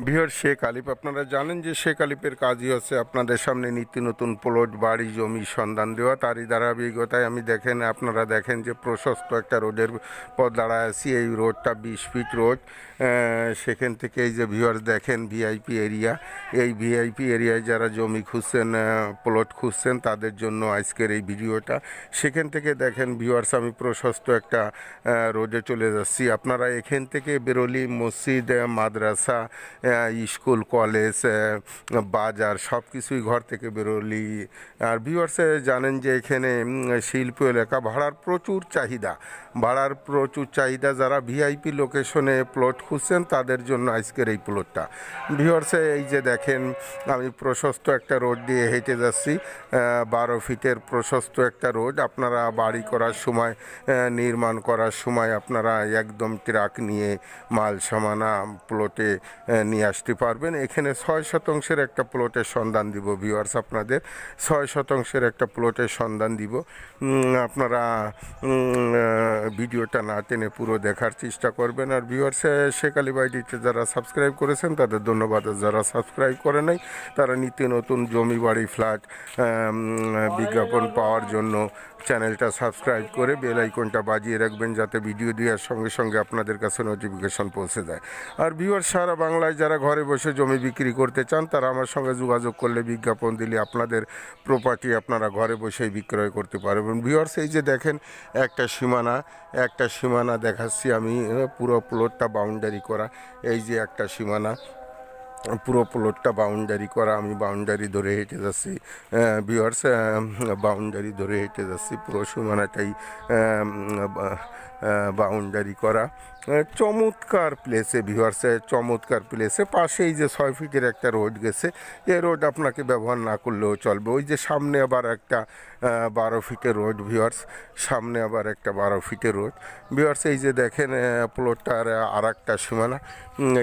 Viewer Sheikh আলিফ, আপনারা জানেন যে শেখ আলিফের কাজই হচ্ছে আপনাদের সামনে নিত্য নতুন প্লট, বাড়ি, জমি সন্ধান দেওয়া। তারই ধারাবাহিকতায় আপনারা দেখেন যে প্রশস্ত একটা রোডের পর দাঁড়ায় আছি। এই রোডটা 20 ফিট রোড। সেখান থেকে এই যে ভিউয়ার্স দেখেন ভিআইপি এরিয়া। এই ভিআইপি এরিয়ায় যারা জমি খুঁজছেন, প্লট খুঁজছেন, তাদের জন্য আজকের এই ভিডিওটা। সেখান থেকে দেখেন ভিউয়ার্স, আমি প্রশস্ত একটা রোডে চলে যাচ্ছি। আপনারা এখান থেকে বেরোলি মসজিদ, মাদ্রাসা, স্কুল, কলেজ, বাজার সব কিছুই ঘর থেকে বেরোলি। আর ভিউয়ার্স জানেন যে এখানে শিল্প এলাকা, ভাড়ার প্রচুর চাহিদা। যারা ভিআইপি লোকেশনে প্লট খুঁজছেন তাদের জন্য আজকের এই প্লটটা। ভিউয়ার্স এই যে দেখেন, আমি প্রশস্ত একটা রোড দিয়ে হেঁটে যাচ্ছি। 12 ফিটের প্রশস্ত একটা রোড। আপনারা বাড়ি করার সময়, নির্মাণ করার সময় আপনারা একদম ট্রাক নিয়ে মাল সামানা প্লটে নিয়ে আসতে পারবেন। এখানে 6 শতাংশের একটা প্লটের সন্ধান দিব ভিউয়ার্স, আপনাদের 6 শতাংশের একটা প্লটের সন্ধান দিব। আপনারা ভিডিওটা না টেনে পুরো দেখার চেষ্টা করবেন। আর ভিউয়ার্স শেখ আলী বাইডিতে যারা সাবস্ক্রাইব করেছেন তাদের ধন্যবাদ। যারা সাবস্ক্রাইব করে নাই তারা নিত্য নতুন জমি, বাড়ি, ফ্ল্যাট বিজ্ঞাপন পাওয়ার জন্য চ্যানেলটা সাবস্ক্রাইব করে বেল আইকনটা বাজিয়ে রাখবেন, যাতে ভিডিও দেওয়ার সঙ্গে সঙ্গে আপনাদের কাছে নোটিফিকেশন পৌঁছে যায়। আর ভিউয়ার সারা বাংলায় যারা ঘরে বসে জমি বিক্রি করতে চান তারা আমার সঙ্গে যোগাযোগ করলে, বিজ্ঞাপন দিলে আপনাদের প্রপার্টি আপনারা ঘরে বসেই বিক্রয় করতে পারবেন। ভিউয়ার্স এই যে দেখেন একটা সীমানা দেখাচ্ছি আমি, পুরো প্লটটা বাউন্ডারি করা। এই যে একটা সীমানা, পুরো প্লটটা বাউন্ডারি করা। আমি বাউন্ডারি ধরে হেঁটে যাচ্ছি ভিউয়ার্স, বাউন্ডারি ধরে হেঁটে যাচ্ছি। পুরো সীমানাটাই বাউন্ডারি করা। চমৎকার প্লেসে ভিউয়ার্স, চমৎকার প্লেসে। পাশেই যে 6 ফিটের একটা রোড গেছে, এই রোড আপনাকে ব্যবহার না করলেও চলবে। ওই যে সামনে আবার একটা 12 ফিটের রোড ভিউয়ার্স, সামনে আবার একটা 12 ফিটের রোড ভিউয়ার্স। এই যে দেখেন প্লটটার আর একটা সীমানা,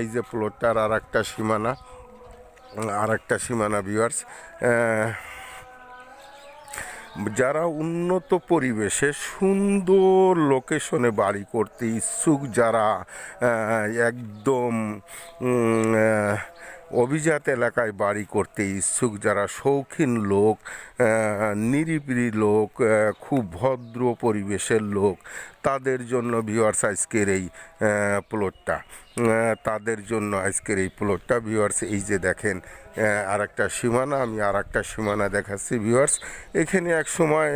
এই যে প্লটটার আর একটা সীমানা ভিউয়ার্স। যারা উন্নত পরিবেশে সুন্দর লোকেশনে বাড়ি করতে ইচ্ছুক, যারা একদম অভিজাত এলাকায় বাড়ি করতে ইচ্ছুক, যারা শৌখিন লোক, নিরিবিলি লোক, খুব ভদ্র পরিবেশের লোক, তাদের জন্য ভিউয়ার্স আজকের এই প্লটটা, ভিউয়ার্স। এই যে দেখেন আর একটা সীমানা, আমি আর একটা সীমানা দেখাচ্ছি ভিউয়ার্স। এখানে এক সময়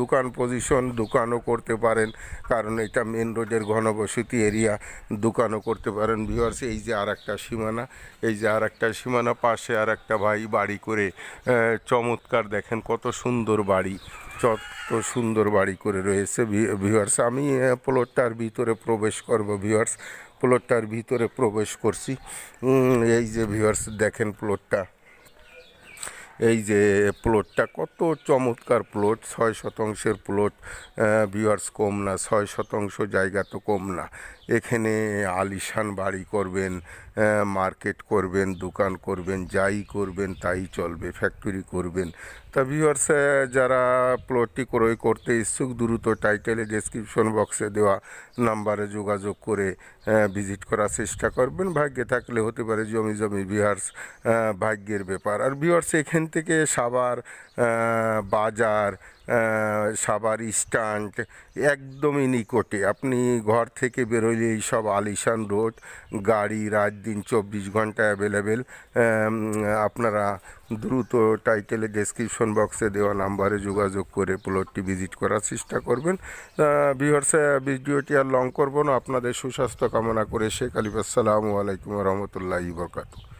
দোকান পজিশন, দোকানও করতে পারেন, কারণ এটা মেন রোডের ঘনবসতি এরিয়া, দোকানও করতে পারেন ভিউয়ার্স। এই যে আর একটা সীমানা, পাশে আর একটা ভাই বাড়ি করে, চমৎকার দেখেন কত সুন্দর বাড়ি করে রয়েছে ভিউয়ার্স। আমি প্লটটার ভিতরে প্রবেশ করব ভিউয়ার্স, প্লটটার ভিতরে প্রবেশ করছি। এই যে ভিউয়ার্স দেখেন প্লটটা কত চমৎকার প্লট। 6 শতাংশের প্লট ভিউয়ার্স, কম না। 6 শতাংশ জায়গা তো কম না। এখানে আলিশান বাড়ি করবেন, মার্কেট করবেন, দোকান করবেন, যাই করবেন তাই চলবে, ফ্যাক্টরি করবেন। তা ভিউয়ার্স যারা প্লটটি ক্রয় করতে ইচ্ছুক, দ্রুত টাইটেলে ডেসক্রিপশন বক্সে দেওয়া নাম্বারে যোগাযোগ করে ভিজিট করার চেষ্টা করবেন। ভাগ্যে থাকলে হতে পারে জমি ভিউয়ার্স, ভাগ্যের ব্যাপার। আর ভিউয়ার্স এখান থেকে সাভার বাজার, সাভার স্ট্যান্ড একদমই নিকটে। আপনি ঘর থেকে বেরোলে এই সব আলিশান রোড, গাড়ি রাত দিন 24 ঘন্টা অ্যাভেলেবেল। আপনারা দ্রুত টাইটেলে ডেসক্রিপশন বক্সে দেওয়া নাম্বারে যোগাযোগ করে প্লটটি ভিজিট করার চেষ্টা করবেন। ভিউয়ার্স ভিডিওটি আর লং করব না, আপনাদের সুস্বাস্থ্য কামনা করে শেখ আলিফ, আসসালামু আলাইকুম ওয়া রাহমাতুল্লাহি ওয়া বারাকাতুহু।